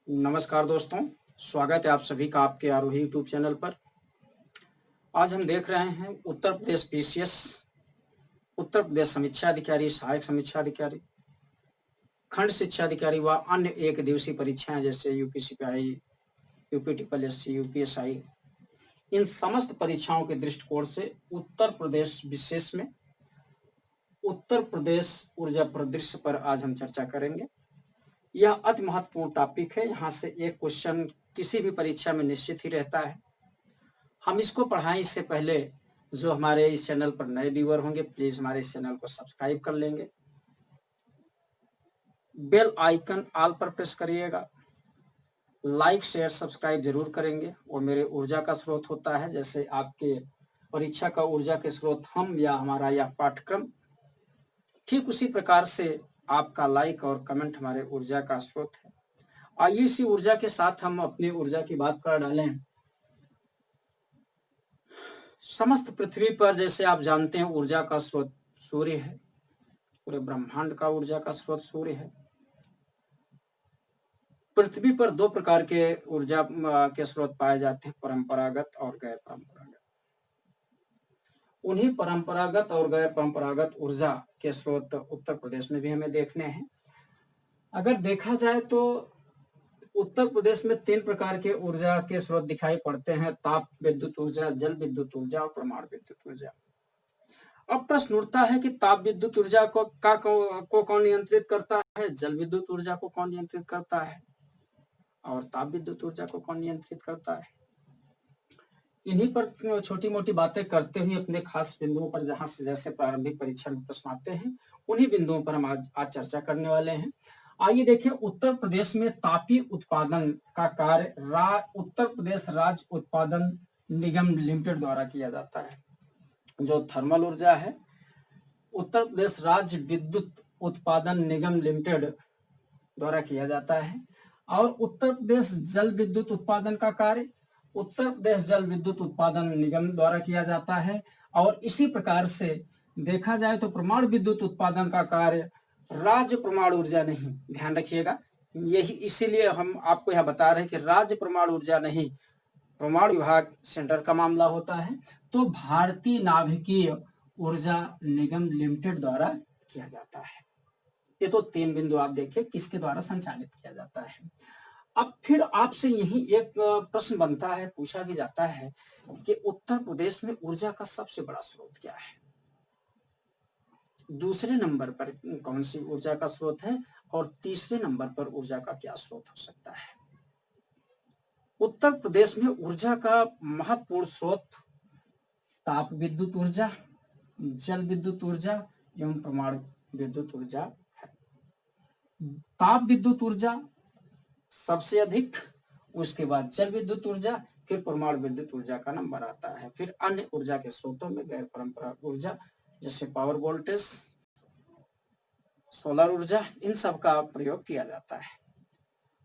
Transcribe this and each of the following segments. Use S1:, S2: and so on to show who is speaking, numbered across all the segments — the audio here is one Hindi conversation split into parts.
S1: नमस्कार दोस्तों, स्वागत है आप सभी का आपके आरोही यूट्यूब चैनल पर। आज हम देख रहे हैं उत्तर प्रदेश पीसीएस, उत्तर प्रदेश समीक्षा अधिकारी, सहायक समीक्षा अधिकारी, खंड शिक्षा अधिकारी व अन्य एक दिवसीय परीक्षाएं जैसे यूपीसीपीआई, यूपी ट्रिपल एससी, यूपीएसआई, इन समस्त परीक्षाओं के दृष्टिकोण से उत्तर प्रदेश विशेष में उत्तर प्रदेश ऊर्जा परिदृश्य पर आज हम चर्चा करेंगे। यह अति महत्वपूर्ण टॉपिक है। यहाँ से एक क्वेश्चन किसी भी परीक्षा में निश्चित ही रहता है। हम इसको पढ़ाएं इससे पहले जो हमारे इस चैनल पर नए व्यूअर होंगे प्लीज हमारे इस चैनल को सब्सक्राइब कर लेंगे, बेल आइकन ऑल पर प्रेस करिएगा, लाइक शेयर सब्सक्राइब जरूर करेंगे। और मेरे ऊर्जा का स्रोत होता है, जैसे आपके परीक्षा का ऊर्जा के स्रोत हम या हमारा यह पाठ्यक्रम, ठीक उसी प्रकार से आपका लाइक और कमेंट हमारे ऊर्जा का स्रोत है। आइए इसी ऊर्जा के साथ हम अपनी ऊर्जा की बात कर डालें। समस्त पृथ्वी पर जैसे आप जानते हैं ऊर्जा का स्रोत सूर्य है, पूरे ब्रह्मांड का ऊर्जा का स्रोत सूर्य है। पृथ्वी पर दो प्रकार के ऊर्जा के स्रोत पाए जाते हैं, परंपरागत और गैर परंपरागत। उन्हीं परंपरागत और गैर परंपरागत ऊर्जा के स्रोत उत्तर प्रदेश में भी हमें देखने हैं। अगर देखा जाए तो उत्तर प्रदेश में 3 प्रकार के ऊर्जा के स्रोत दिखाई पड़ते हैं, ताप विद्युत ऊर्जा, जल विद्युत ऊर्जा और परमाणु विद्युत ऊर्जा। अब प्रश्न उठता है कि ताप विद्युत ऊर्जा को कौन नियंत्रित करता है, जल विद्युत ऊर्जा को कौन नियंत्रित करता है और ताप विद्युत ऊर्जा को कौन नियंत्रित करता है। इन्हीं पर छोटी मोटी बातें करते हुए अपने खास बिंदुओं पर, जहां से जैसे प्रारंभिक परीक्षा में प्रश्न आते हैं, उन्हीं बिंदुओं पर हम आज चर्चा करने वाले हैं। आइए देखें, उत्तर प्रदेश में तापीय उत्पादन का कार्य उत्तर प्रदेश राज्य उत्पादन निगम लिमिटेड द्वारा किया जाता है। जो थर्मल ऊर्जा है, उत्तर प्रदेश राज्य विद्युत उत्पादन निगम लिमिटेड द्वारा किया जाता है। और उत्तर प्रदेश जल विद्युत उत्पादन का कार्य उत्तर प्रदेश जल विद्युत उत्पादन निगम द्वारा किया जाता है। और इसी प्रकार से देखा जाए तो परमाणु विद्युत उत्पादन का कार्य राज्य परमाणु ऊर्जा नहीं, ध्यान रखिएगा, यही इसीलिए हम आपको यह बता रहे हैं कि राज्य परमाणु ऊर्जा नहीं, परमाणु विभाग सेंटर का मामला होता है, तो भारतीय नाभिकीय ऊर्जा निगम लिमिटेड द्वारा किया जाता है। ये तो 3 बिंदु आप देखिए किसके द्वारा संचालित किया जाता है। अब फिर आपसे यही एक प्रश्न बनता है, पूछा भी जाता है कि उत्तर प्रदेश में ऊर्जा का सबसे बड़ा स्रोत क्या है, दूसरे नंबर पर कौन सी ऊर्जा का स्रोत है और तीसरे नंबर पर ऊर्जा का क्या स्रोत हो सकता है। उत्तर प्रदेश में ऊर्जा का महत्वपूर्ण स्रोत ताप विद्युत ऊर्जा, जल विद्युत ऊर्जा एवं परमाणु विद्युत ऊर्जा है। ताप विद्युत ऊर्जा सबसे अधिक, उसके बाद जल विद्युत ऊर्जा, फिर परमाणु विद्युत ऊर्जा का नंबर आता है। फिर अन्य ऊर्जा के स्रोतों में गैर परंपरागत ऊर्जा जैसे पावर वोल्टेज, सोलर ऊर्जा, इन सब का प्रयोग किया जाता है।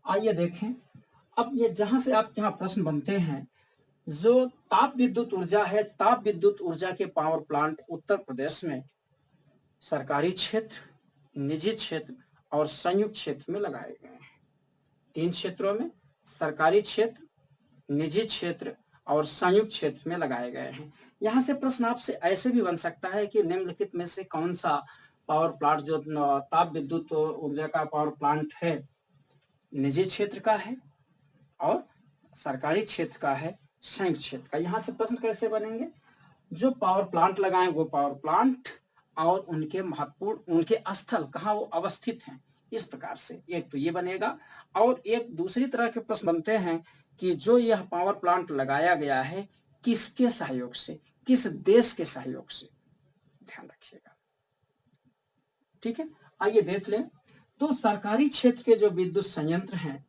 S1: आइए देखें, अब ये जहां से आप यहाँ प्रश्न बनते हैं, जो ताप विद्युत ऊर्जा है, ताप विद्युत ऊर्जा के पावर प्लांट उत्तर प्रदेश में सरकारी क्षेत्र, निजी क्षेत्र और संयुक्त क्षेत्र में लगाए गए हैं। 3 क्षेत्रों में, सरकारी क्षेत्र, निजी क्षेत्र और संयुक्त क्षेत्र में लगाए गए हैं। यहाँ से प्रश्न आपसे ऐसे भी बन सकता है कि निम्नलिखित में से कौन सा पावर प्लांट जो ताप विद्युत ऊर्जा का पावर प्लांट है, निजी क्षेत्र का है और सरकारी क्षेत्र का है, संयुक्त क्षेत्र का। यहाँ से प्रश्न कैसे बनेंगे, जो पावर प्लांट लगाए वो पावर प्लांट और उनके महत्वपूर्ण, उनके स्थल कहाँ वो अवस्थित हैं, इस प्रकार से एक तो ये बनेगा। और एक दूसरी तरह के प्रश्न बनते हैं कि जो यह पावर प्लांट लगाया गया है किसके सहयोग से, किस देश के सहयोग से, ध्यान रखिएगा, ठीक है। आइए देख लें, तो सरकारी क्षेत्र के जो विद्युत संयंत्र हैं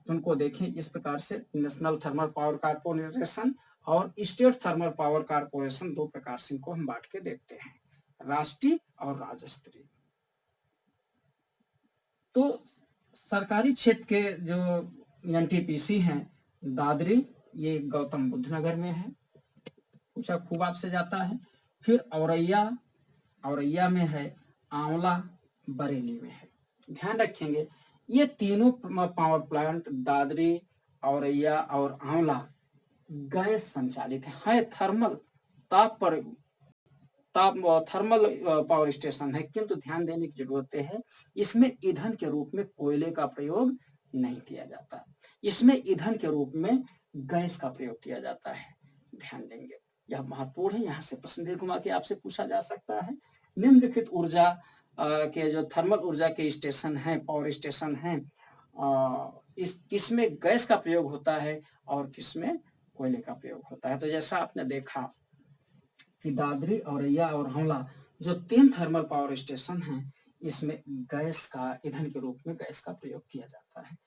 S1: उनको देखें इस प्रकार से, नेशनल थर्मल पावर कारपोरेशन और स्टेट थर्मल पावर कारपोरेशन, 2 प्रकार से इनको हम बांट के देखते हैं, राष्ट्रीय और राज्य स्तरीय। तो सरकारी क्षेत्र के जो एनटीपीसी हैं, दादरी, ये गौतम बुद्ध नगर में है, पूछा खूब आपसे जाता है। फिर औरैया में है, आंवला बरेली में है। ध्यान रखेंगे ये तीनों पावर प्लांट दादरी, औरैया और आंवला गैस संचालित है थर्मल ताप पर ताप थर्मल पावर स्टेशन है, किंतु ध्यान देने की जरूरत है इसमें ईंधन के रूप में कोयले का प्रयोग नहीं किया जाता, इसमें ईंधन के रूप में गैस का प्रयोग किया जाता है। ध्यान देंगे, यह महत्वपूर्ण है। यहाँ से प्रश्न भी घुमा के आपसे पूछा जा सकता है। निम्नलिखित ऊर्जा के जो थर्मल ऊर्जा के स्टेशन हैं, पावर स्टेशन हैं, इस किसमें गैस का प्रयोग होता है और किसमें कोयले का प्रयोग होता है। तो जैसा आपने देखा कि दादरी, औरैया और हावड़ा जो 3 थर्मल पावर स्टेशन हैं, इसमें गैस का ईंधन के रूप में गैस का प्रयोग किया जाता है।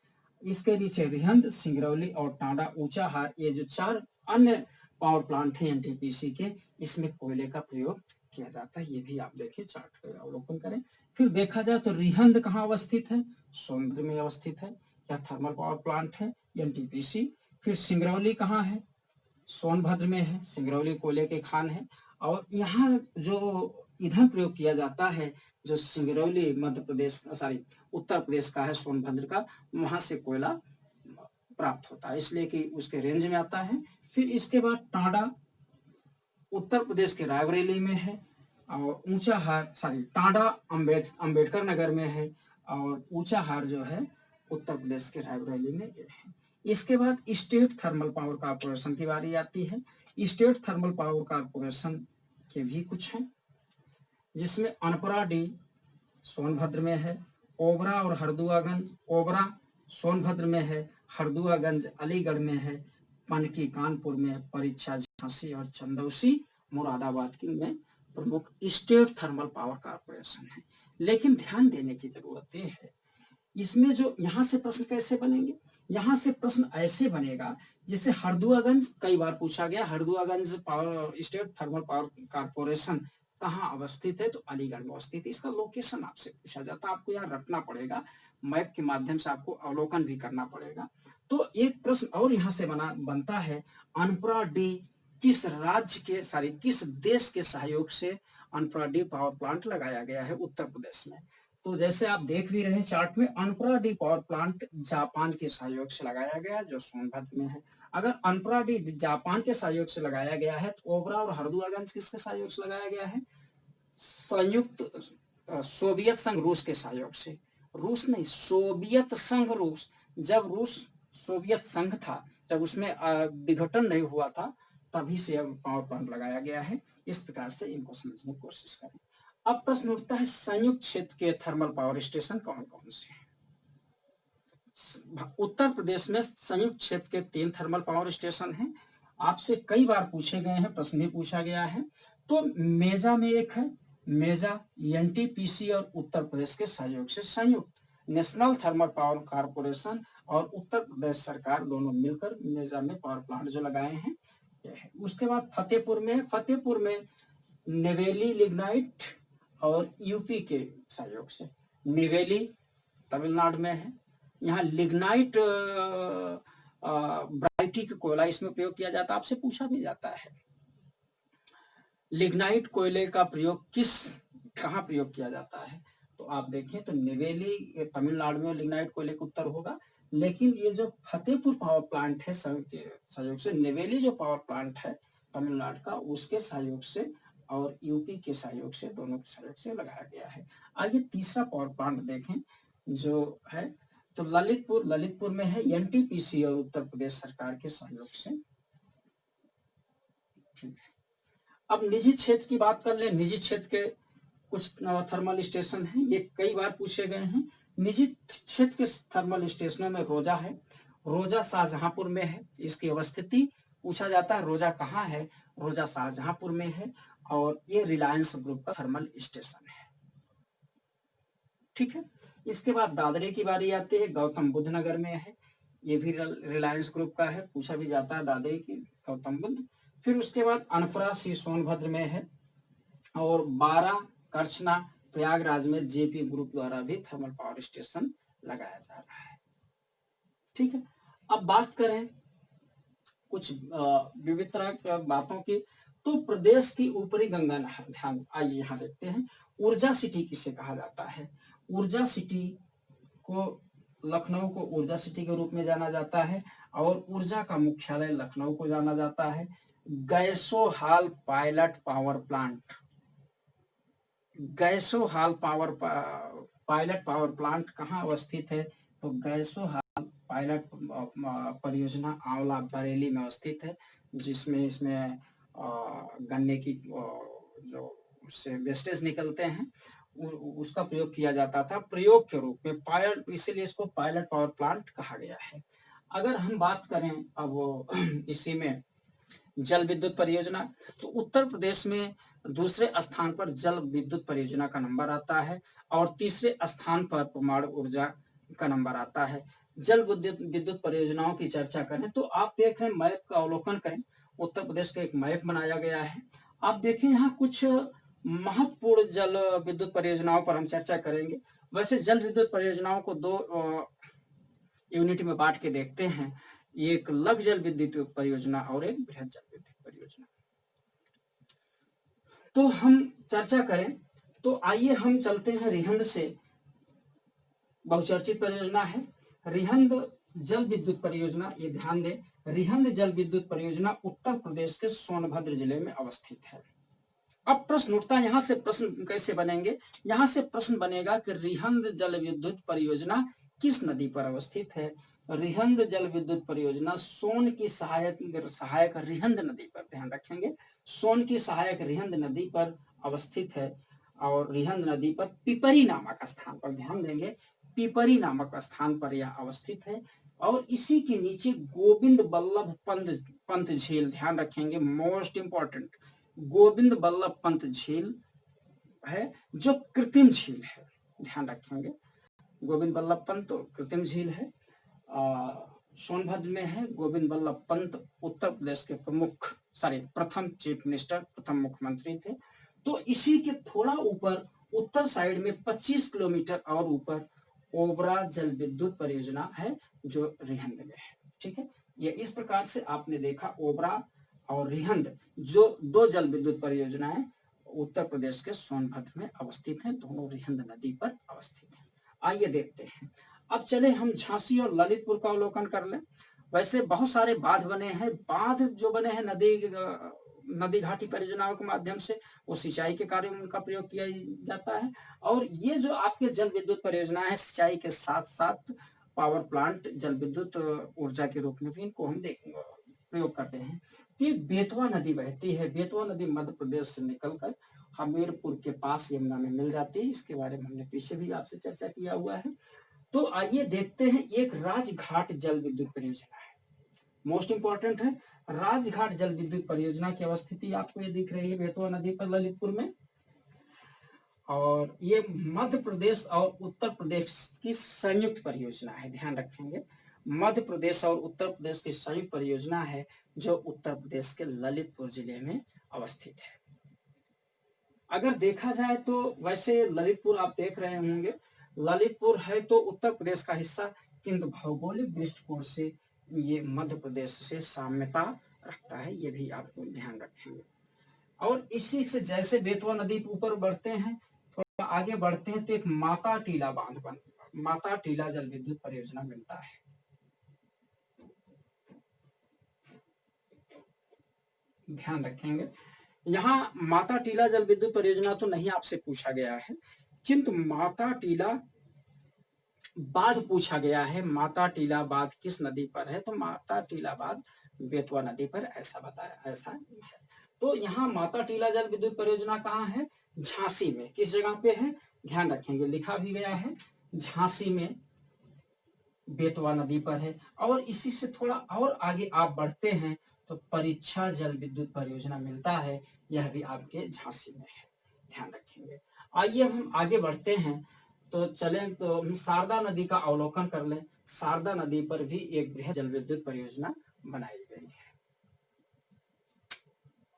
S1: इसके नीचे रिहंद, सिंगरौली और टांडा, ऊंचाहार, ये जो 4 अन्य पावर प्लांट हैं एनटीपीसी के, इसमें कोयले का प्रयोग किया जाता है। ये भी आप देखिए, चार्ट का अवलोकन करें। फिर देखा जाए तो रिहंद कहाँ अवस्थित है? सोनभद्र में अवस्थित है। यह थर्मल पावर प्लांट है एनटीपीसी। फिर सिंगरौली कहाँ है? सोनभद्र में है। सिंगरौली कोयले के खान है। और यहाँ जो ईंधन प्रयोग किया जाता है, जो सिंगरौली मध्य प्रदेश उत्तर प्रदेश का है, सोनभद्र का, वहां से कोयला प्राप्त होता है, इसलिए कि उसके रेंज में आता है। फिर इसके बाद टांडा उत्तर प्रदेश के रायबरेली में है, और ऊंचाहार टांडा अंबेडकर नगर में है, और ऊंचाहार जो है उत्तर प्रदेश के रायबरेली में है। इसके बाद स्टेट थर्मल पावर कॉर्पोरेशन की बारी आती है। स्टेट थर्मल पावर कॉर्पोरेशन के भी कुछ हैं, जिसमें अनपरा-डी सोनभद्र में है, ओबरा और हरदुआगंज, ओबरा सोनभद्र में है, हरदुआगंज अलीगढ़ में है, पनकी कानपुर में, परीक्षा झांसी और चंदौसी मुरादाबाद की में प्रमुख स्टेट थर्मल पावर कॉर्पोरेशन है। लेकिन ध्यान देने की जरूरत है, इसमें जो यहाँ से प्रश्न कैसे बनेंगे? यहाँ से प्रश्न ऐसे बनेगा जैसे हरदुआगंज कई बार पूछा गया, Harduaganj power state thermal power corporation कहाँ अवस्थित है? तो अलीगढ़ में अवस्थित है। इसका लोकेशन आपसे पूछा जाता है, आपको यहाँ रखना पड़ेगा, मैप के माध्यम से आपको अवलोकन भी करना पड़ेगा। तो एक प्रश्न और यहाँ से बनता है, अनपुरा डी किस राज्य के किस देश के सहयोग से अनपुरा डी पावर प्लांट लगाया गया है उत्तर प्रदेश में? तो जैसे आप देख भी रहे हैं चार्ट में, Anpara D power plant Japan के सहयोग से लगाया गया, जो सोनभद्र में है। अगर अनपुरा डी जापान के सहयोग से लगाया गया है, तो ओबरा और हरदुआगंज किसके सहयोग से लगाया गया है? संयुक्त सोवियत संघ रूस के सहयोग से। रूस नहीं, सोवियत संघ रूस। जब रूस सोवियत संघ था, जब उसमें विघटन नहीं हुआ था, तभी से अब पावर प्लांट लगाया गया है। इस प्रकार से इनको समझने की कोशिश करें। अब प्रश्न उठता है, संयुक्त क्षेत्र के थर्मल पावर स्टेशन कौन कौन से हैं? उत्तर प्रदेश में संयुक्त क्षेत्र के 3 थर्मल पावर स्टेशन हैं। आपसे कई बार पूछे गए हैं, प्रश्न भी पूछा गया है। तो मेजा में एक है, मेजा एनटीपीसी और उत्तर प्रदेश के सहयोग से संयुक्त नेशनल थर्मल पावर कॉर्पोरेशन और उत्तर प्रदेश सरकार दोनों मिलकर मेजा में पावर प्लांट जो लगाए हैं। उसके बाद फतेहपुर में नेवेली लिग्नाइट और यूपी के सहयोग से। नेवेली तमिलनाडु में है, यहाँ लिग्नाइट वैरायटी के कोयला इसमें प्रयोग किया जाता है। आपसे पूछा भी जाता है, लिग्नाइट कोयले का प्रयोग कहाँ प्रयोग किया जाता है? तो आप देखें तो नेवेली तमिलनाडु में लिग्नाइट कोयले का उत्तर होगा। लेकिन ये जो फतेहपुर पावर प्लांट है सहयोग से, नेवेली जो पावर प्लांट है तमिलनाडु का, उसके सहयोग से और यूपी के सहयोग से, दोनों के सहयोग से लगाया गया है। आगे तीसरा पावर प्लांट देखें जो है, तो ललितपुर में है, एनटीपीसी और उत्तर प्रदेश सरकार के सहयोग से। ठीक है, अब निजी क्षेत्र की बात कर ले। निजी क्षेत्र के कुछ थर्मल स्टेशन हैं, ये कई बार पूछे गए हैं। निजी क्षेत्र के थर्मल स्टेशनों में रोजा है, रोजा शाहजहांपुर में है। इसकी अवस्थिति पूछा जाता है, रोजा कहाँ है? रोजा शाहजहांपुर में है, और ये रिलायंस ग्रुप का थर्मल स्टेशन है। ठीक है, इसके बाद दादरी की बारी आती है, गौतम बुद्ध नगर में है, ये भी रिलायंस ग्रुप का है, पूछा भी जाता है दादरी की, गौतम बुद्ध। फिर उसके बाद अनपुरा सी सोनभद्र में है, और 12 करछना प्रयागराज में जेपी ग्रुप द्वारा भी थर्मल पावर स्टेशन लगाया जा रहा है। ठीक है, अब बात करें कुछ विविध तरह की बातों की, तो प्रदेश की ऊपरी गंगा नहर, ध्यान आइए यहाँ देखते हैं, ऊर्जा सिटी किसे कहा जाता है? ऊर्जा सिटी को लखनऊ को ऊर्जा सिटी के रूप में जाना जाता है और ऊर्जा का मुख्यालय लखनऊ को जाना जाता है। Gasohol pilot power plant, gasohol pilot power plant कहाँ अवस्थित है? तो गैसोहाल पायलट परियोजना आंवला बरेली में अवस्थित है, जिसमें इसमें गन्ने की जो उससे वेस्टेज निकलते हैं उसका प्रयोग किया जाता था प्रयोग के रूप में पायलट, इसीलिए इसको पायलट पावर प्लांट कहा गया है। अगर हम बात करें अब इसी में जल विद्युत परियोजना, तो उत्तर प्रदेश में दूसरे स्थान पर जल विद्युत परियोजना का नंबर आता है और तीसरे स्थान पर परमाणु ऊर्जा का नंबर आता है। जल विद्युत परियोजनाओं की चर्चा करें तो आप देख रहे हैं मैप का अवलोकन करें, उत्तर प्रदेश का एक मैप बनाया गया है। आप देखें यहाँ कुछ महत्वपूर्ण जल विद्युत परियोजनाओं पर हम चर्चा करेंगे। वैसे जल विद्युत परियोजनाओं को दो यूनिट में बांट के देखते हैं, एक लघु जल विद्युत परियोजना और एक बृहद जल विद्युत परियोजना। तो हम चर्चा करें तो आइए हम चलते हैं रिहंद से, बहुचर्चित परियोजना है रिहंद जल विद्युत परियोजना। ये ध्यान दें, रिहंद जल विद्युत परियोजना उत्तर प्रदेश के सोनभद्र जिले में अवस्थित है। अब प्रश्न उठता है, यहाँ से प्रश्न कैसे बनेंगे? यहाँ से प्रश्न बनेगा कि रिहंद जल विद्युत परियोजना किस नदी पर अवस्थित है? रिहंद जल विद्युत परियोजना सोन की सहायक रिहंद नदी पर, ध्यान रखेंगे, सोन की सहायक रिहंद नदी पर अवस्थित है और रिहंद नदी पर पिपरी नामक स्थान पर, ध्यान देंगे, पिपरी नामक स्थान पर यह अवस्थित है। और इसी के नीचे गोविंद बल्लभ पंत झील, ध्यान रखेंगे, मोस्ट इंपॉर्टेंट, गोविंद बल्लभ पंत झील है जो कृत्रिम झील है, ध्यान रखेंगे, गोविंद बल्लभ पंत तो कृत्रिम झील है, सोनभद्र में है। गोविंद बल्लभ पंत उत्तर प्रदेश के प्रथम चीफ मिनिस्टर, प्रथम मुख्यमंत्री थे। तो इसी के थोड़ा ऊपर उत्तर साइड में 25 किलोमीटर और ऊपर ओबरा जल विद्युत परियोजना है जो रिहंद में है। ठीक है, ये इस प्रकार से आपने देखा ओबरा और रिहंद जो दो जल विद्युत परियोजनाएं उत्तर प्रदेश के सोनभद्र में अवस्थित हैं, दोनों रिहंद नदी पर अवस्थित हैं। आइए देखते हैं, अब चले हम झांसी और ललितपुर का अवलोकन कर लें। वैसे बहुत सारे बांध बने हैं, बांध जो बने हैं नदी घाटी परियोजनाओं के माध्यम से, वो सिंचाई के कार्य में उनका प्रयोग किया जाता है। और ये जो आपके जल विद्युत परियोजना है, सिंचाई के साथ साथ पावर प्लांट जल विद्युत ऊर्जा के रूप में भी इनको हम प्रयोग करते हैं। तो बेतवा नदी बहती है, बेतवा नदी मध्य प्रदेश से निकलकर हमीरपुर के पास यमुना में मिल जाती है। इसके बारे में हमने पीछे भी आपसे चर्चा किया हुआ है। तो आइए देखते हैं, एक राजघाट जल विद्युत परियोजना है, मोस्ट इंपॉर्टेंट है। राजघाट जल विद्युत परियोजना की अवस्थिति आपको ये दिख रही है बेतवा नदी पर ललितपुर में, और ये मध्य प्रदेश और उत्तर प्रदेश की संयुक्त परियोजना है, ध्यान रखेंगे, मध्य प्रदेश और उत्तर प्रदेश की संयुक्त परियोजना है जो उत्तर प्रदेश के ललितपुर जिले में अवस्थित है। अगर देखा जाए तो वैसे ललितपुर आप देख रहे होंगे, ललितपुर है तो उत्तर प्रदेश का हिस्सा, किंतु भौगोलिक दृष्टिकोण से ये मध्य प्रदेश से साम्यता रखता है, ये भी आपको ध्यान रखेंगे। और इसी से जैसे बेतवा नदी ऊपर बढ़ते हैं, थोड़ा आगे बढ़ते हैं तो एक माता टीला बांध माता टीला जल विद्युत परियोजना मिलता है। ध्यान रखेंगे, यहाँ माता टीला जल विद्युत परियोजना तो नहीं आपसे पूछा गया है, किंतु माता टीला बांध पूछा गया है। माता टीला बांध किस नदी पर है? तो माता टीला बांध बेतवा नदी पर, ऐसा बताया, ऐसा है। तो यहाँ माता टीला जल विद्युत परियोजना कहाँ है? झांसी में। किस जगह पे है? ध्यान रखेंगे, लिखा भी गया है, झांसी में बेतवा नदी पर है। और इसी से थोड़ा और आगे आप बढ़ते हैं तो परीक्षा जल विद्युत परियोजना मिलता है, यह भी आपके झांसी में है, ध्यान रखेंगे। आइए हम आगे बढ़ते हैं, तो चलें तो हम शारदा नदी का अवलोकन कर लें। शारदा नदी पर भी एक बृहद जल विद्युत परियोजना बनाई गई है।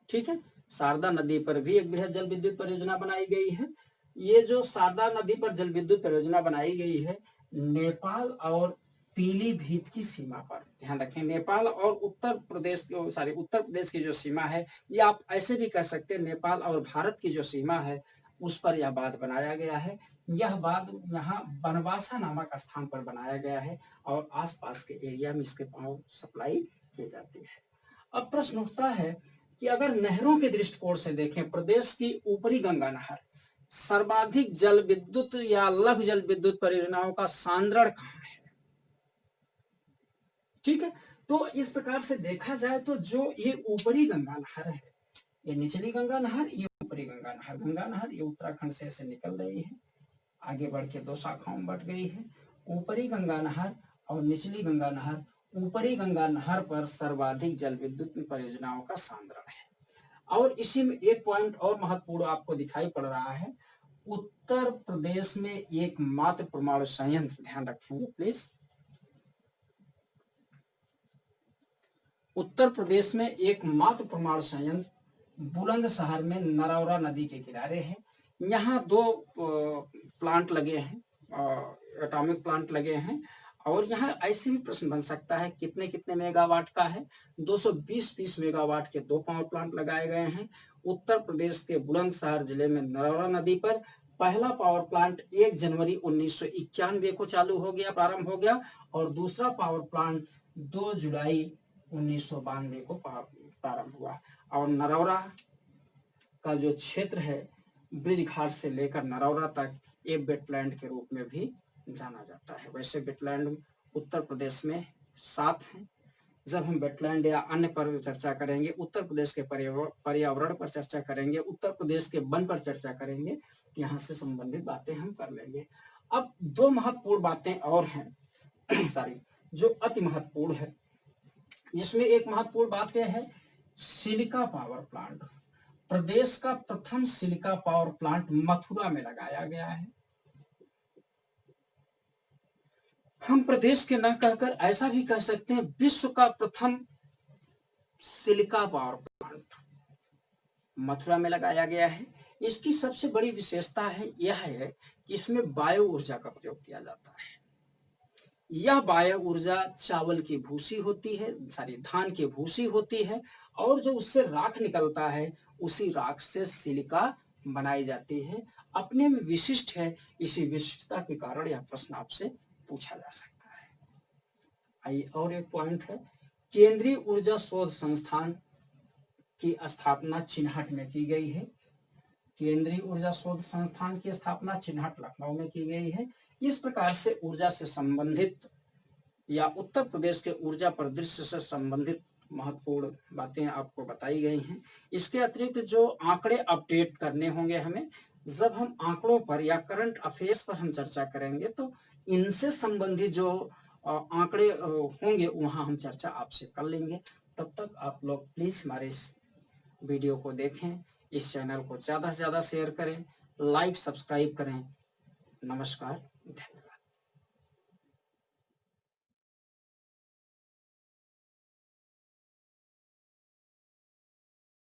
S1: ठीक है, शारदा नदी पर भी एक बृहद जल विद्युत परियोजना बनाई गई है। ये जो शारदा नदी पर जल विद्युत परियोजना बनाई गई है, नेपाल और पीलीभीत की सीमा पर, ध्यान रखें, नेपाल और उत्तर प्रदेश की जो सीमा है, ये आप ऐसे भी कह सकते हैं नेपाल और भारत की जो सीमा है उस पर यह बांध बनाया गया है। यह बांध यहाँ बनवासा नामक स्थान पर बनाया गया है और आसपास के एरिया में इसके पावर सप्लाई की जाती है। अब प्रश्न उठता है कि अगर नहरों के दृष्टिकोण से देखें, प्रदेश की ऊपरी गंगा नहर सर्वाधिक जल विद्युत या लघु जल विद्युत परियोजनाओं का सांद्रण कहाँ है? ठीक है, तो इस प्रकार से देखा जाए तो जो ये ऊपरी गंगा नहर है, ये निचली गंगा नहर, ये ऊपरी गंगा नहर, गंगा नहर ये उत्तराखंड से ऐसे निकल रही है, आगे बढ़ के दो शाखाओं में बट गई है। ऊपरी गंगा नहर और निचली गंगा नहर, ऊपरी गंगा नहर पर सर्वाधिक जल विद्युत परियोजनाओं का सांद्रण है। और इसी में एक पॉइंट और महत्वपूर्ण आपको दिखाई पड़ रहा है, उत्तर प्रदेश में एकमात्र परमाणु संयंत्र, ध्यान रखेंगे प्लीज, उत्तर प्रदेश में एकमात्र परमाणु संयंत्र बुलंदशहर में नरौरा नदी के किनारे है। यहाँ दो प्लांट लगे हैं, एटॉमिक प्लांट लगे हैं, और यहाँ ऐसे भी प्रश्न बन सकता है कितने कितने मेगावाट का है। 220 मेगावाट के दो पावर प्लांट लगाए गए हैं उत्तर प्रदेश के बुलंदशहर जिले में नरौरा नदी पर। पहला पावर प्लांट 1 जनवरी 1991 को चालू हो गया, प्रारंभ हो गया, और दूसरा पावर प्लांट 2 जुलाई 1992 को प्रारंभ हुआ। और नरौरा का जो क्षेत्र है ब्रिज घाट से लेकर नरौरा तक ये वेटलैंड के रूप में भी जाना जाता है। वैसे वेटलैंड उत्तर प्रदेश में 7 हैं। जब हम वेटलैंड या अन्य पर चर्चा करेंगे, उत्तर प्रदेश के पर्यावरण पर चर्चा करेंगे, उत्तर प्रदेश के वन पर चर्चा करेंगे, तो यहाँ से संबंधित बातें हम कर लेंगे। अब दो महत्वपूर्ण बातें और हैं सॉरी, जो अति महत्वपूर्ण है, जिसमें एक महत्वपूर्ण बात यह है सिलिका पावर प्लांट। प्रदेश का प्रथम सिलिका पावर प्लांट मथुरा में लगाया गया है। हम प्रदेश के न कहकर ऐसा भी कह सकते हैं विश्व का प्रथम सिलिका पावर प्लांट मथुरा में लगाया गया है। इसकी सबसे बड़ी विशेषता है यह है कि इसमें बायो ऊर्जा का प्रयोग किया जाता है। यह बायो ऊर्जा चावल की भूसी होती है, सॉरी धान की भूसी होती है, और जो उससे राख निकलता है उसी राख से सिलिका बनाई जाती है। अपने में विशिष्ट है, इसी विशिष्टता के कारण यह प्रश्न आपसे पूछा जा सकता है। आइए और एक पॉइंट है, केंद्रीय ऊर्जा शोध संस्थान की स्थापना चिन्हट में की गई है। केंद्रीय ऊर्जा शोध संस्थान की स्थापना चिन्हट लखनऊ में की गई है। इस प्रकार से ऊर्जा से संबंधित या उत्तर प्रदेश के ऊर्जा परिदृश्य से संबंधित महत्वपूर्ण बातें आपको बताई गई हैं। इसके अतिरिक्त जो आंकड़े अपडेट करने होंगे हमें, जब हम आंकड़ों पर या करंट अफेयर्स पर हम चर्चा करेंगे तो इनसे संबंधित जो आंकड़े होंगे वहां हम चर्चा आपसे कर लेंगे। तब तक आप लोग प्लीज हमारे इस वीडियो को देखें, इस चैनल को ज़्यादा से ज़्यादा शेयर करें, लाइक सब्सक्राइब करें। नमस्कार, धन्यवाद।